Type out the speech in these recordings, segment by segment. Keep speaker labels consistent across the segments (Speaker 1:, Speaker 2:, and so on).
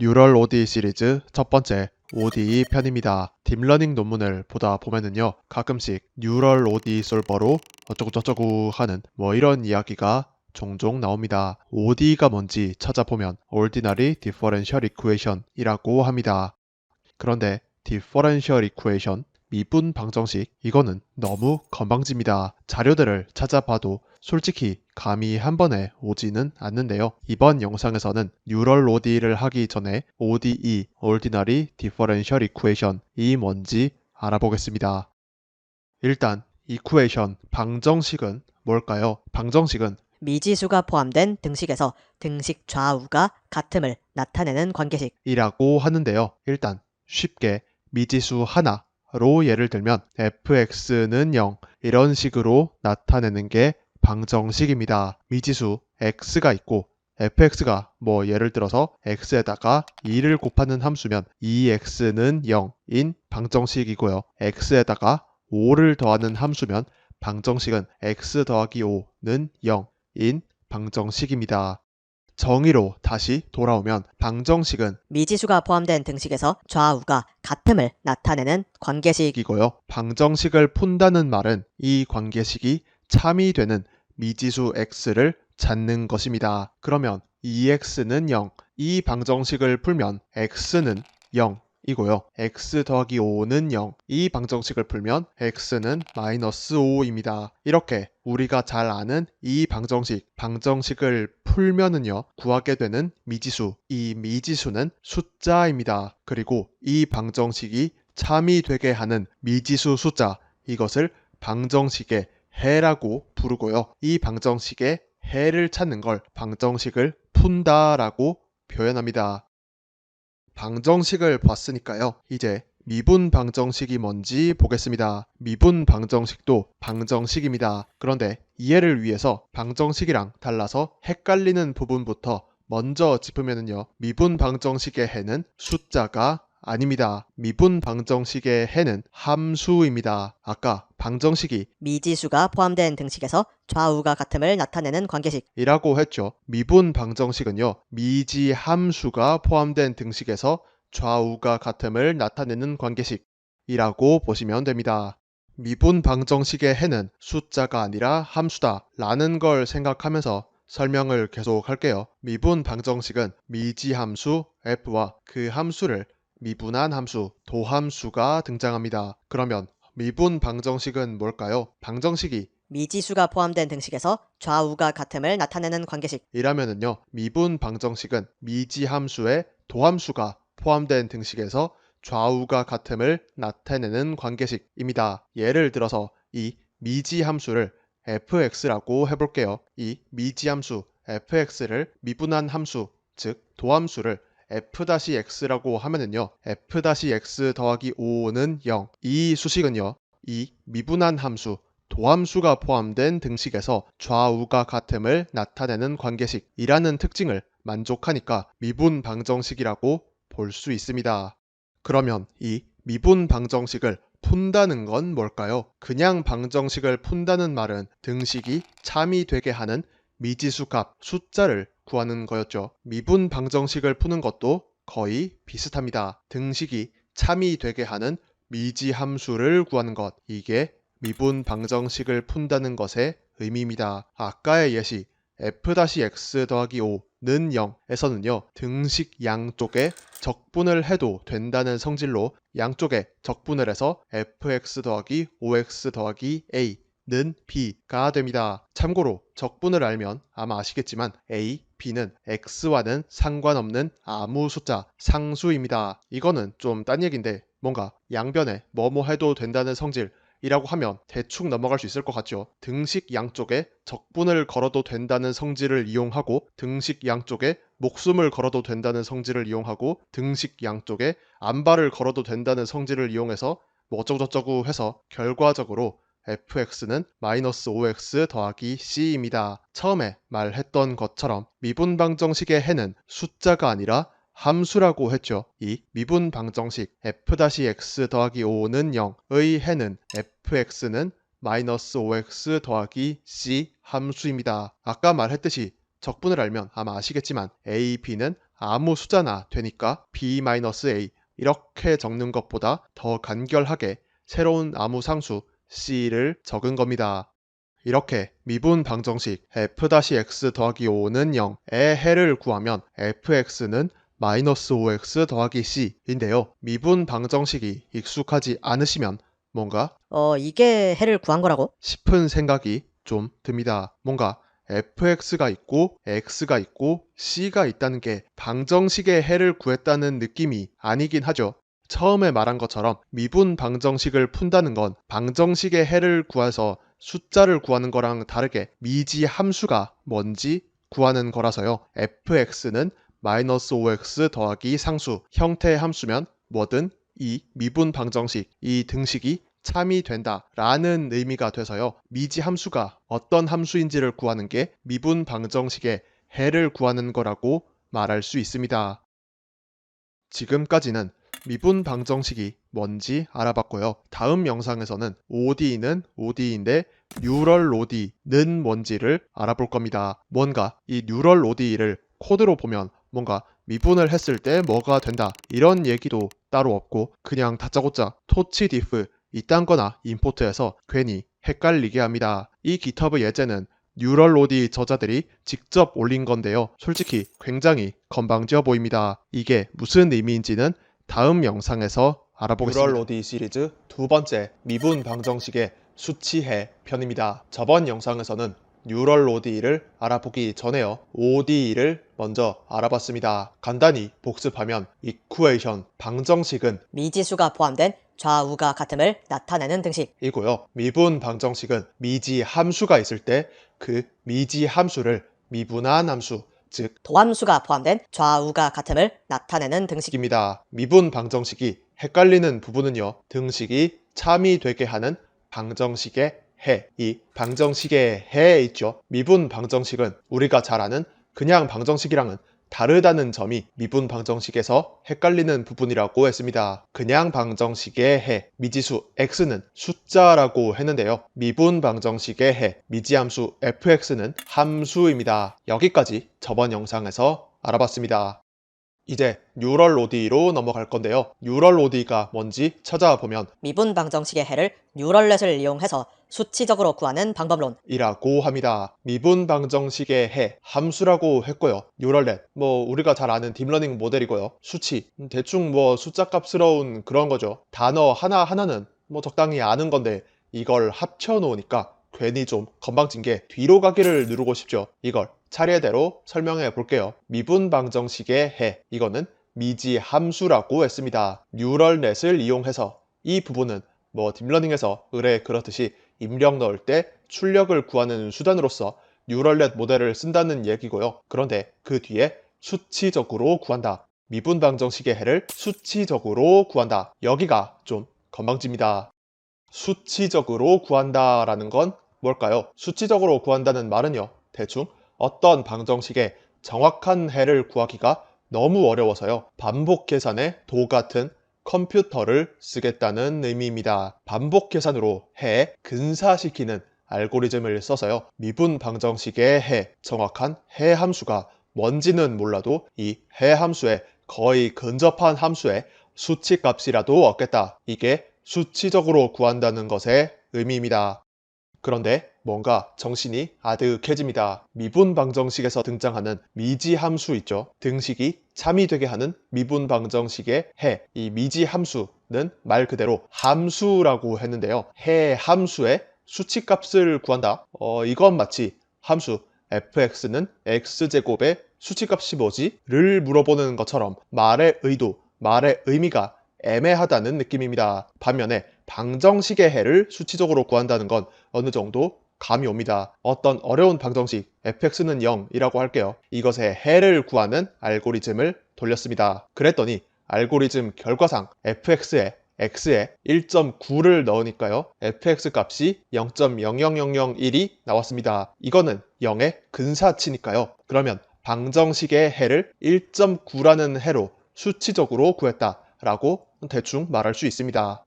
Speaker 1: 뉴럴 ODE 시리즈 첫 번째 ODE 편입니다. 딥러닝 논문을 보다 보면은요, 가끔씩 뉴럴 ODE 솔버로 어쩌고저쩌고 하는 이런 이야기가 종종 나옵니다. ODE가 뭔지 찾아보면 Ordinary Differential Equation 이라고 합니다. 그런데 Differential Equation, 미분 방정식, 이거는 너무 건방집니다. 자료들을 찾아봐도 솔직히 감이 한 번에 오지는 않는데요. 이번 영상에서는 뉴럴 ODE를 하기 전에 ODE, Ordinary Differential Equation, 이 뭔지 알아보겠습니다. 일단 이쿠에이션, 방정식은 뭘까요? 방정식은
Speaker 2: 미지수가 포함된 등식에서 등식 좌우가 같음을 나타내는 관계식.
Speaker 1: 이라고 하는데요. 일단 쉽게 미지수 하나로 예를 들면 fx는 0 이런 식으로 나타내는 게 방정식입니다. 미지수 x가 있고 fx가 예를 들어서 x에다가 2를 곱하는 함수면 2x는 0인 방정식이고요. x에다가 5를 더하는 함수면 방정식은 x 더하기 5는 0인 방정식입니다. 정의로 다시 돌아오면 방정식은
Speaker 2: 미지수가 포함된 등식에서 좌우가 같음을 나타내는 관계식.
Speaker 1: 이고요. 방정식을 푼다는 말은 이 관계식이 참이 되는 미지수 x를 찾는 것입니다. 그러면 2x는 0, 이 방정식을 풀면 x는 0이고요. x 더하기 5는 0, 이 방정식을 풀면 x는 마이너스 5입니다. 이렇게 우리가 잘 아는 이 방정식을 풀면은요, 구하게 되는 미지수, 이 미지수는 숫자입니다. 그리고 이 방정식이 참이 되게 하는 미지수 숫자, 이것을 방정식의 해라고 부르고요. 이 방정식의 해를 찾는 걸 방정식을 푼다라고 표현합니다. 방정식을 봤으니까요. 이제 미분 방정식이 뭔지 보겠습니다. 미분 방정식도 방정식입니다. 그런데 이해를 위해서 방정식이랑 달라서 헷갈리는 부분부터 먼저 짚으면요. 미분 방정식의 해는 숫자가 아닙니다. 미분 방정식의 해는 함수입니다. 아까 방정식이
Speaker 2: 미지수가 포함된 등식에서 좌우가 같음을 나타내는 관계식.
Speaker 1: 이라고 했죠. 미분 방정식은요, 미지 함수가 포함된 등식에서 좌우가 같음을 나타내는 관계식이라고 보시면 됩니다. 미분 방정식의 해는 숫자가 아니라 함수다 라는 걸 생각하면서 설명을 계속 할게요. 미분 방정식은 미지 함수 f와 그 함수를 미분한 함수, 도함수가 등장합니다. 그러면 미분 방정식은 뭘까요? 방정식이
Speaker 2: 미지수가 포함된 등식에서 좌우가 같음을 나타내는 관계식.
Speaker 1: 이라면은요, 미분 방정식은 미지 함수에 도함수가 포함된 등식에서 좌우가 같음을 나타내는 관계식입니다. 예를 들어서 이 미지 함수를 fx라고 해볼게요. 이 미지 함수 fx를 미분한 함수, 즉 도함수를 f-x라고 하면은요, f-x 더하기 5는 0. 이 수식은요, 이 미분한 함수 도함수가 포함된 등식에서 좌우가 같음을 나타내는 관계식이라는 특징을 만족하니까 미분 방정식이라고 볼 수 있습니다. 그러면 이 미분 방정식을 푼다는 건 뭘까요? 그냥 방정식을 푼다는 말은 등식이 참이 되게 하는 미지수 값, 숫자를 구하는 거였죠. 미분 방정식을 푸는 것도 거의 비슷합니다. 등식이 참이 되게 하는 미지 함수를 구하는 것, 이게 미분 방정식을 푼다는 것의 의미입니다. 아까의 예시 f-x 더하기 5는 0에서는요, 등식 양쪽에 적분을 해도 된다는 성질로 양쪽에 적분을 해서 fx 더하기 5x 더하기 a는 b가 됩니다. 참고로 적분을 알면 아마 아시겠지만 a, b는 x와는 상관없는 아무 숫자, 상수입니다. 이거는 좀 딴 얘기인데 뭔가 양변에 뭐뭐 해도 된다는 성질 이라고 하면 대충 넘어갈 수 있을 것 같죠. 등식 양쪽에 적분을 걸어도 된다는 성질을 이용하고 등식 양쪽에 목숨을 걸어도 된다는 성질을 이용하고 등식 양쪽에 암발을 걸어도 된다는 성질을 이용해서 어쩌고저쩌고 해서 결과적으로 fx는 마이너스 5x 더하기 c입니다. 처음에 말했던 것처럼 미분 방정식의 해는 숫자가 아니라 함수라고 했죠. 이 미분 방정식 f-x 더하기 5는 0의 해는 fx는 마이너스 5x 더하기 c 함수입니다. 아까 말했듯이 적분을 알면 아마 아시겠지만 a, b는 아무 숫자나 되니까 b-a 이렇게 적는 것보다 더 간결하게 새로운 아무 상수 c를 적은 겁니다. 이렇게 미분 방정식 f-x 더하기 5는 0의 해를 구하면 fx는 마이너스 5x 더하기 c인데요. 미분 방정식이 익숙하지 않으시면 뭔가
Speaker 2: 이게 해를 구한 거라고?
Speaker 1: 싶은 생각이 좀 듭니다. 뭔가 fx가 있고 x가 있고 c가 있다는 게 방정식의 해를 구했다는 느낌이 아니긴 하죠. 처음에 말한 것처럼 미분 방정식을 푼다는 건 방정식의 해를 구해서 숫자를 구하는 거랑 다르게 미지 함수가 뭔지 구하는 거라서요. fx는 마이너스 5x 더하기 상수 형태의 함수면 뭐든 이 미분 방정식, 이 등식이 참이 된다 라는 의미가 돼서요. 미지 함수가 어떤 함수인지를 구하는 게 미분 방정식의 해를 구하는 거라고 말할 수 있습니다. 지금까지는 미분 방정식이 뭔지 알아봤고요. 다음 영상에서는 ODE는 ODE인데 뉴럴 ODE는 뭔지를 알아볼 겁니다. 뭔가 이 뉴럴 ODE를 코드로 보면 뭔가 미분을 했을 때 뭐가 된다 이런 얘기도 따로 없고 그냥 다짜고짜 토치 디프 이딴 거나 임포트해서 괜히 헷갈리게 합니다. 이 GitHub 예제는 뉴럴 ODE 저자들이 직접 올린 건데요. 솔직히 굉장히 건방져 보입니다. 이게 무슨 의미인지는 다음 영상에서 알아보겠습니다. 뉴럴 ODE 시리즈 두 번째 미분 방정식의 수치해 편입니다. 저번 영상에서는 뉴럴 ODE를 알아보기 전에요. ODE를 먼저 알아봤습니다. 간단히 복습하면 이쿠에이션 방정식은
Speaker 2: 미지수가 포함된 좌우가 같음을 나타내는 등식.
Speaker 1: 이고요. 미분 방정식은 미지 함수가 있을 때 그 미지 함수를 미분한 함수, 즉
Speaker 2: 도함수가 포함된 좌우가 같음을 나타내는 등식.
Speaker 1: 입니다. 미분 방정식이 헷갈리는 부분은요. 등식이 참이 되게 하는 방정식의 해, 이 방정식의 해에 있죠. 미분 방정식은 우리가 잘 아는 그냥 방정식이랑은 다르다는 점이 미분 방정식에서 헷갈리는 부분이라고 했습니다. 그냥 방정식의 해, 미지수 x는 숫자라고 했는데요. 미분 방정식의 해, 미지함수 fx는 함수입니다. 여기까지 저번 영상에서 알아봤습니다. 이제 뉴럴 ODE로 넘어갈 건데요. 뉴럴 ODE가 뭔지 찾아보면
Speaker 2: 미분 방정식의 해를 뉴럴넷을 이용해서 수치적으로 구하는 방법론.
Speaker 1: 이라고 합니다. 미분 방정식의 해, 함수라고 했고요. 뉴럴넷, 우리가 잘 아는 딥러닝 모델이고요. 수치, 대충 숫자값스러운 그런 거죠. 단어 하나하나는 적당히 아는 건데 이걸 합쳐 놓으니까 괜히 좀 건방진 게 뒤로 가기를 누르고 싶죠. 이걸 차례대로 설명해 볼게요. 미분 방정식의 해, 이거는 미지 함수라고 했습니다. 뉴럴넷을 이용해서 이 부분은 딥러닝에서 의뢰 그렇듯이 입력 넣을 때 출력을 구하는 수단으로서 뉴럴넷 모델을 쓴다는 얘기고요. 그런데 그 뒤에 수치적으로 구한다. 미분 방정식의 해를 수치적으로 구한다. 여기가 좀 건방집니다. 수치적으로 구한다라는 건 뭘까요? 수치적으로 구한다는 말은요. 대충 어떤 방정식의 정확한 해를 구하기가 너무 어려워서요. 반복 계산의 도 같은 컴퓨터를 쓰겠다는 의미입니다. 반복 계산으로 해 근사시키는 알고리즘을 써서요. 미분 방정식의 해, 정확한 해 함수가 뭔지는 몰라도 이 해 함수에 거의 근접한 함수의 수치값이라도 얻겠다. 이게 수치적으로 구한다는 것의 의미입니다. 그런데 뭔가 정신이 아득해집니다. 미분 방정식에서 등장하는 미지 함수 있죠. 등식이 참이 되게 하는 미분 방정식의 해, 이 미지 함수는 말 그대로 함수라고 했는데요. 해 함수의 수치값을 구한다. 이건 마치 함수 fx는 x제곱의 수치값이 뭐지? 를 물어보는 것처럼 말의 의도, 말의 의미가 애매하다는 느낌입니다. 반면에 방정식의 해를 수치적으로 구한다는 건 어느 정도 감이 옵니다. 어떤 어려운 방정식 fx는 0이라고 할게요. 이것의 해를 구하는 알고리즘을 돌렸습니다. 그랬더니 알고리즘 결과상 fx에 x에 1.9를 넣으니까요. fx 값이 0.00001이 나왔습니다. 이거는 0의 근사치니까요. 그러면 방정식의 해를 1.9라는 해로 수치적으로 구했다 라고 대충 말할 수 있습니다.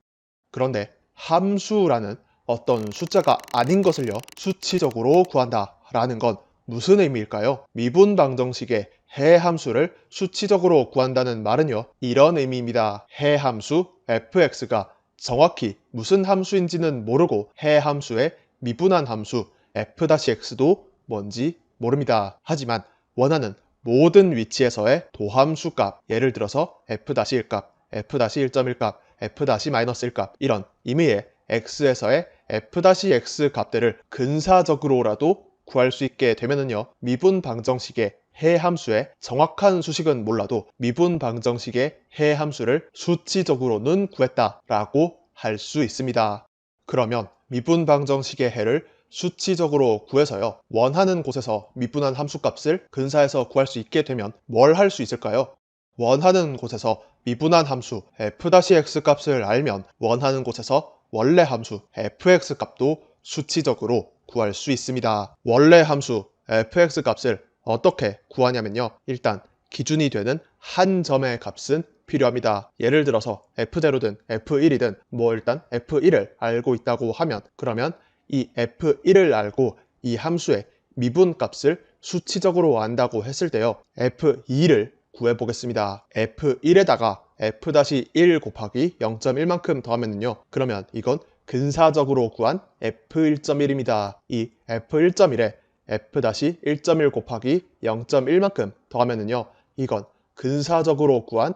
Speaker 1: 그런데 함수라는 어떤 숫자가 아닌 것을요 수치적으로 구한다 라는 건 무슨 의미일까요? 미분 방정식의 해함수를 수치적으로 구한다는 말은요, 이런 의미입니다. 해함수 fx가 정확히 무슨 함수인지는 모르고 해함수의 미분한 함수 f-x도 뭔지 모릅니다. 하지만 원하는 모든 위치에서의 도함수 값, 예를 들어서 f-1 값, f-1.1 값, f-1 값, 이런 임의의 x에서의 f-x 값들을 근사적으로라도 구할 수 있게 되면은요, 미분 방정식의 해함수의 정확한 수식은 몰라도 미분 방정식의 해함수를 수치적으로는 구했다라고 할 수 있습니다. 그러면 미분 방정식의 해를 수치적으로 구해서요, 원하는 곳에서 미분한 함수값을 근사해서 구할 수 있게 되면 뭘 할 수 있을까요? 원하는 곳에서 미분한 함수 f-x 값을 알면 원하는 곳에서 원래 함수 fx 값도 수치적으로 구할 수 있습니다. 원래 함수 fx 값을 어떻게 구하냐면요, 일단 기준이 되는 한 점의 값은 필요합니다. 예를 들어서 f0든 f1이든 일단 f1을 알고 있다고 하면, 그러면 이 f1을 알고 이 함수의 미분 값을 수치적으로 안다고 했을 때요, f2를 구해보겠습니다. f1에다가 f-1 곱하기 0.1만큼 더하면요, 그러면 이건 근사적으로 구한 f1.1입니다. 이 f1.1에 f-1.1 곱하기 0.1만큼 더하면요, 이건 근사적으로 구한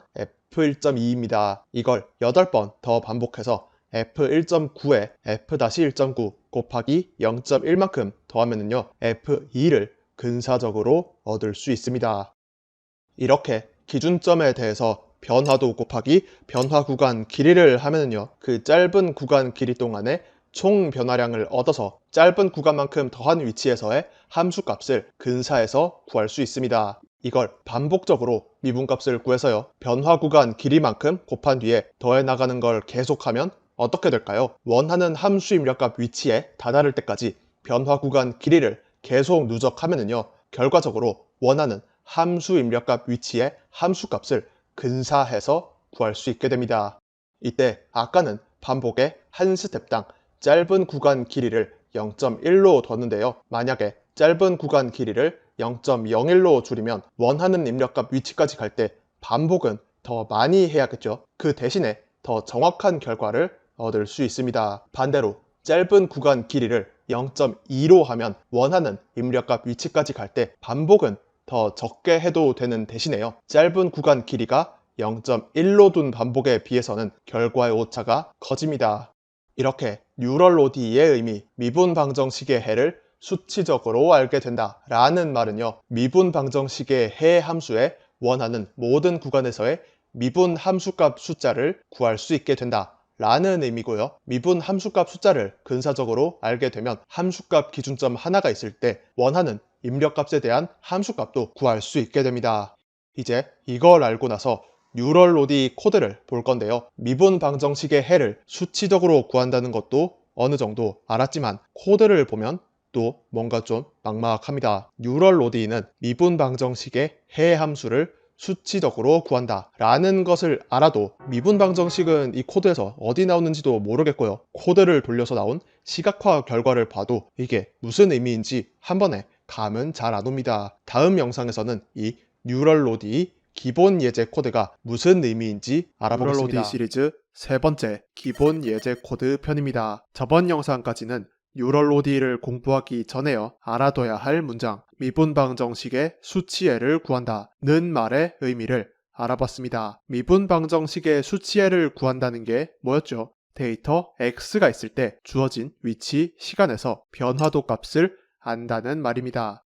Speaker 1: f1.2입니다. 이걸 8번 더 반복해서 f1.9에 f-1.9 곱하기 0.1만큼 더하면요, f2를 근사적으로 얻을 수 있습니다. 이렇게 기준점에 대해서 변화도 곱하기 변화 구간 길이를 하면요, 그 짧은 구간 길이 동안에 총 변화량을 얻어서 짧은 구간만큼 더한 위치에서의 함수값을 근사해서 구할 수 있습니다. 이걸 반복적으로 미분값을 구해서요, 변화 구간 길이만큼 곱한 뒤에 더해 나가는 걸 계속하면 어떻게 될까요? 원하는 함수 입력값 위치에 다다를 때까지 변화 구간 길이를 계속 누적하면요, 결과적으로 원하는 함수 입력값 위치에 함수값을 근사해서 구할 수 있게 됩니다. 이때 아까는 반복의 한 스텝당 짧은 구간 길이를 0.1로 뒀는데요, 만약에 짧은 구간 길이를 0.01로 줄이면 원하는 입력값 위치까지 갈 때 반복은 더 많이 해야겠죠. 그 대신에 더 정확한 결과를 얻을 수 있습니다. 반대로 짧은 구간 길이를 0.2로 하면 원하는 입력값 위치까지 갈 때 반복은 더 적게 해도 되는 대신에요, 짧은 구간 길이가 0.1로 둔 반복에 비해서는 결과의 오차가 커집니다. 이렇게 뉴럴 ODE의 의미, 미분 방정식의 해를 수치적으로 알게 된다 라는 말은요, 미분 방정식의 해 함수에 원하는 모든 구간에서의 미분 함수값 숫자를 구할 수 있게 된다 라는 의미고요. 미분 함수값 숫자를 근사적으로 알게 되면 함수값 기준점 하나가 있을 때 원하는 입력값에 대한 함수값도 구할 수 있게 됩니다. 이제 이걸 알고 나서 뉴럴 ODE 코드를 볼 건데요, 미분 방정식의 해를 수치적으로 구한다는 것도 어느 정도 알았지만 코드를 보면 또 뭔가 좀 막막합니다. 뉴럴 ODE는 미분 방정식의 해 함수를 수치적으로 구한다 라는 것을 알아도 미분 방정식은 이 코드에서 어디 나오는지도 모르겠고요, 코드를 돌려서 나온 시각화 결과를 봐도 이게 무슨 의미인지 한 번에 감은 잘 안 옵니다. 다음 영상에서는 이 뉴럴 ODE 기본 예제 코드가 무슨 의미인지 알아보겠습니다. 뉴럴 ODE 시리즈 세 번째 기본 예제 코드 편입니다. 저번 영상까지는 뉴럴 ODE를 공부하기 전에요, 알아둬야 할 문장, 미분 방정식의 수치해를 구한다는 말의 의미를 알아봤습니다. 미분 방정식의 수치해를 구한다는 게 뭐였죠? 데이터 x가 있을 때 주어진 위치, 시간에서 변화도 값을 안다는 말입니다.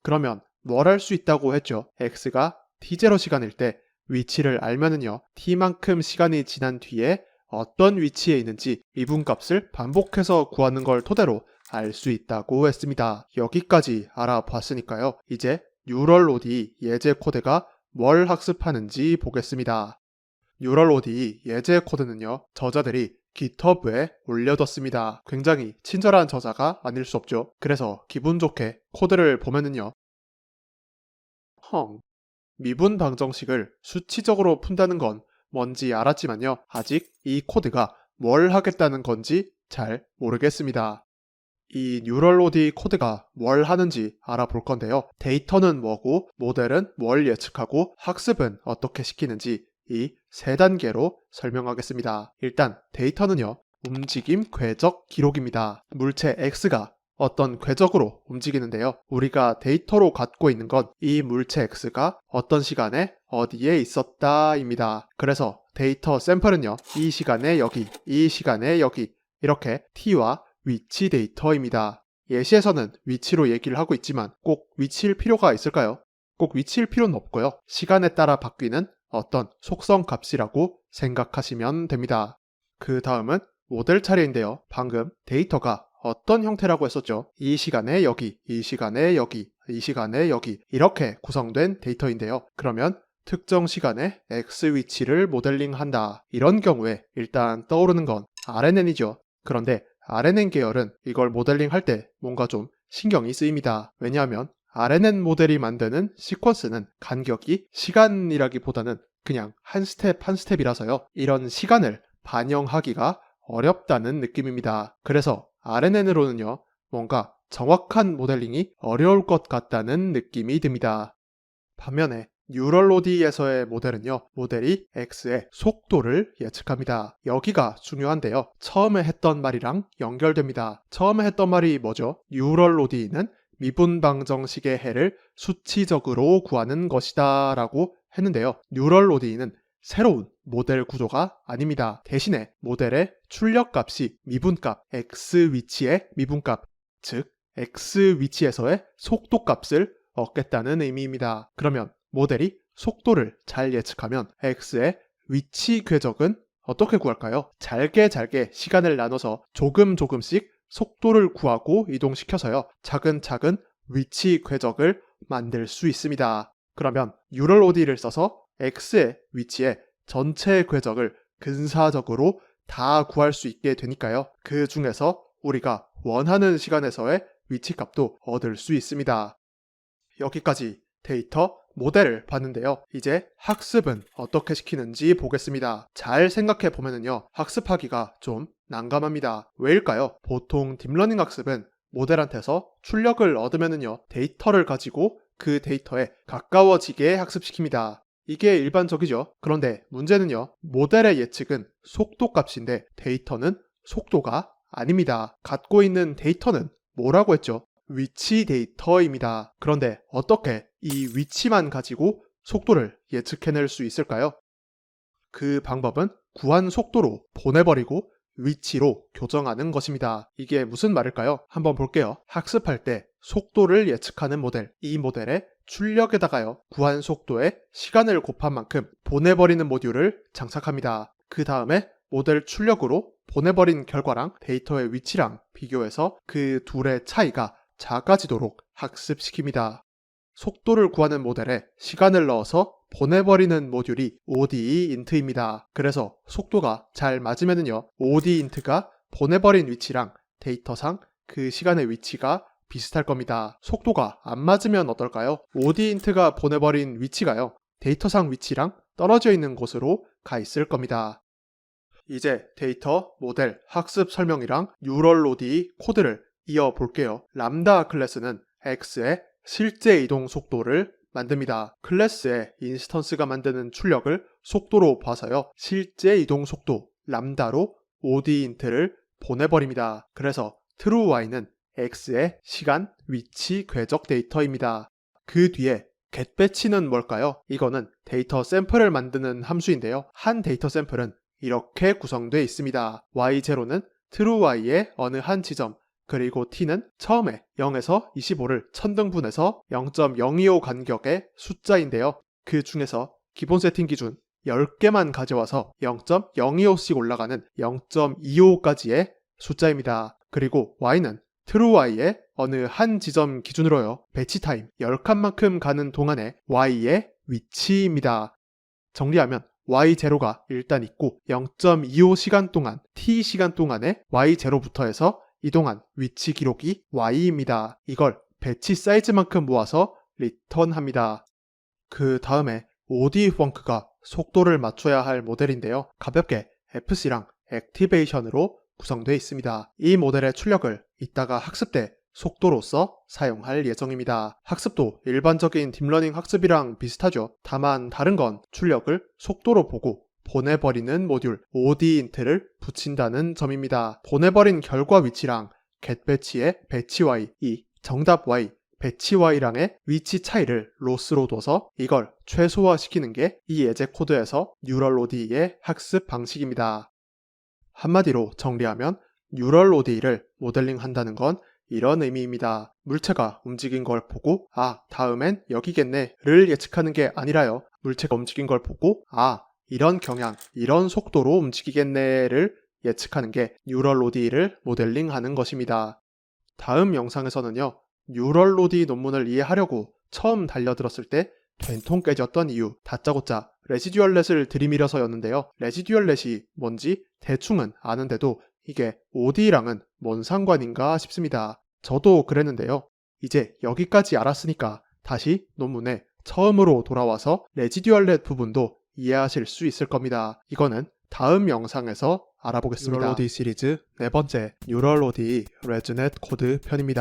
Speaker 1: 그러면 뭘 할 수 있다고 했죠? x가 t0 시간일 때 위치를 알면은요, t만큼 시간이 지난 뒤에 어떤 위치에 있는지 미분값을 반복해서 구하는 걸 토대로 알 수 있다고 했습니다. 여기까지 알아봤으니까요, 이제 뉴럴 ODE 예제 코드가 뭘 학습하는지 보겠습니다. 뉴럴 ODE 예제 코드는요, 저자들이 GitHub에 올려뒀습니다. 굉장히 친절한 저자가 아닐 수 없죠. 그래서 기분 좋게 코드를 보면은요, 미분 방정식을 수치적으로 푼다는 건 뭔지 알았지만요, 아직 이 코드가 뭘 하겠다는 건지 잘 모르겠습니다. 이 뉴럴OD 코드가 뭘 하는지 알아볼 건데요. 데이터는 뭐고 모델은 뭘 예측하고 학습은 어떻게 시키는지 이 세 단계로 설명하겠습니다. 일단 데이터는요. 움직임 궤적 기록입니다. 물체 X가 어떤 궤적으로 움직이는데요. 우리가 데이터로 갖고 있는 건 이 물체 X가 어떤 시간에 어디에 있었다입니다. 그래서 데이터 샘플은요. 이 시간에 여기, 이 시간에 여기 이렇게 T와 위치 데이터입니다. 예시에서는 위치로 얘기를 하고 있지만 꼭 위치일 필요가 있을까요? 꼭 위치일 필요는 없고요. 시간에 따라 바뀌는 어떤 속성 값이라고 생각하시면 됩니다. 그 다음은 모델 차례인데요. 방금 데이터가 어떤 형태라고 했었죠? 이 시간에 여기, 이 시간에 여기, 이 시간에 여기 이렇게 구성된 데이터인데요. 그러면 특정 시간에 X 위치를 모델링한다. 이런 경우에 일단 떠오르는 건 RNN이죠. 그런데 RNN 계열은 이걸 모델링할 때 뭔가 좀 신경이 쓰입니다. 왜냐하면 RNN 모델이 만드는 시퀀스는 간격이 시간이라기보다는 그냥 한 스텝 한 스텝이라서요. 이런 시간을 반영하기가 어렵다는 느낌입니다. 그래서 RNN으로는요. 뭔가 정확한 모델링이 어려울 것 같다는 느낌이 듭니다. 반면에 뉴럴OD에서의 모델은요. 모델이 X의 속도를 예측합니다. 여기가 중요한데요. 처음에 했던 말이랑 연결됩니다. 처음에 했던 말이 뭐죠? 뉴럴OD는 미분방정식의 해를 수치적으로 구하는 것이다 라고 했는데요. 뉴럴OD는 새로운 모델 구조가 아닙니다. 대신에 모델의 출력값이 미분값, x 위치의 미분값, 즉 x 위치에서의 속도값을 얻겠다는 의미입니다. 그러면 모델이 속도를 잘 예측하면 x의 위치 궤적은 어떻게 구할까요? 잘게 시간을 나눠서 조금씩 속도를 구하고 이동시켜서요. 차근차근 위치 궤적을 만들 수 있습니다. 그러면 뉴럴OD를 써서 x의 위치에 전체 궤적을 근사적으로 다 구할 수 있게 되니까요. 그 중에서 우리가 원하는 시간에서의 위치값도 얻을 수 있습니다. 여기까지 데이터 모델을 봤는데요. 이제 학습은 어떻게 시키는지 보겠습니다. 잘 생각해 보면은요. 학습하기가 좀 난감합니다. 왜일까요? 보통 딥러닝 학습은 모델한테서 출력을 얻으면은요. 데이터를 가지고 그 데이터에 가까워지게 학습시킵니다. 이게 일반적이죠. 그런데 문제는요. 모델의 예측은 속도값인데 데이터는 속도가 아닙니다. 갖고 있는 데이터는 뭐라고 했죠? 위치 데이터입니다. 그런데 어떻게 이 위치만 가지고 속도를 예측해낼 수 있을까요? 그 방법은 구한 속도로 보내버리고 위치로 교정하는 것입니다. 이게 무슨 말일까요? 한번 볼게요. 학습할 때 속도를 예측하는 모델, 이 모델의 출력에다가요. 구한 속도에 시간을 곱한 만큼 보내버리는 모듈을 장착합니다. 그 다음에 모델 출력으로 보내버린 결과랑 데이터의 위치랑 비교해서 그 둘의 차이가 작아지도록 학습시킵니다. 속도를 구하는 모델에 시간을 넣어서 보내버리는 모듈이 ODEINT입니다. 그래서 속도가 잘 맞으면은요, ODEINT가 보내버린 위치랑 데이터상 그 시간의 위치가 비슷할 겁니다. 속도가 안 맞으면 어떨까요? ODEINT가 보내버린 위치가요, 데이터상 위치랑 떨어져 있는 곳으로 가 있을 겁니다. 이제 데이터, 모델, 학습 설명이랑 뉴럴OD 코드를 이어볼게요. 람다 클래스는 X의 실제 이동 속도를 만듭니다. 클래스의 인스턴스가 만드는 출력을 속도로 봐서요. 실제 이동 속도 람다로 ODEINT를 보내버립니다. 그래서 trueY는 X의 시간, 위치, 궤적 데이터입니다. 그 뒤에 getbatch는 뭘까요? 이거는 데이터 샘플을 만드는 함수인데요. 한 데이터 샘플은 이렇게 구성되어 있습니다. y0는 trueY의 어느 한 지점, 그리고 t는 처음에 0에서 25를 천등분해서 0.025 간격의 숫자인데요. 그 중에서 기본 세팅 기준 10개만 가져와서 0.025씩 올라가는 0.25까지의 숫자입니다. 그리고 y는 trueY의 어느 한 지점 기준으로요. 배치 타임 10칸만큼 가는 동안의 y의 위치입니다. 정리하면 y0가 일단 있고 0.25시간 동안 t 시간 동안의 y0부터 해서 이동한 위치 기록이 y입니다. 이걸 배치 사이즈만큼 모아서 리턴합니다. 그 다음에 OD 펑크가 속도를 맞춰야 할 모델인데요. 가볍게 FC랑 액티베이션으로 구성되어 있습니다. 이 모델의 출력을 이따가 학습 때 속도로서 사용할 예정입니다. 학습도 일반적인 딥러닝 학습이랑 비슷하죠. 다만 다른 건 출력을 속도로 보고 보내버리는 모듈 ODINT를 붙인다는 점입니다. 보내버린 결과 위치랑 get배치의 배치 y, 이 정답 y, 배치 y랑의 위치 차이를 로스로 둬서 이걸 최소화시키는 게 이 예제 코드에서 뉴럴 ODE의 학습 방식입니다. 한마디로 정리하면 뉴럴 ODE를 모델링 한다는 건 이런 의미입니다. 물체가 움직인 걸 보고 다음엔 여기겠네를 예측하는 게 아니라요. 물체가 움직인 걸 보고 이런 경향, 이런 속도로 움직이겠네를 예측하는 게 뉴럴 ODE를 모델링하는 것입니다. 다음 영상에서는요. 뉴럴 ODE 논문을 이해하려고 처음 달려들었을 때 된통 깨졌던 이유, 다짜고짜 레지듀얼렛을 들이밀어서였는데요. 레지듀얼렛이 뭔지 대충은 아는데도 이게 ODE랑은 뭔 상관인가 싶습니다. 저도 그랬는데요. 이제 여기까지 알았으니까 다시 논문에 처음으로 돌아와서 레지듀얼렛 부분도 이해하실 수 있을 겁니다. 이거는 다음 영상에서 알아보겠습니다. 뉴럴 ODE 시리즈 네 번째 뉴럴 ODE 레즈넷 코드 편입니다.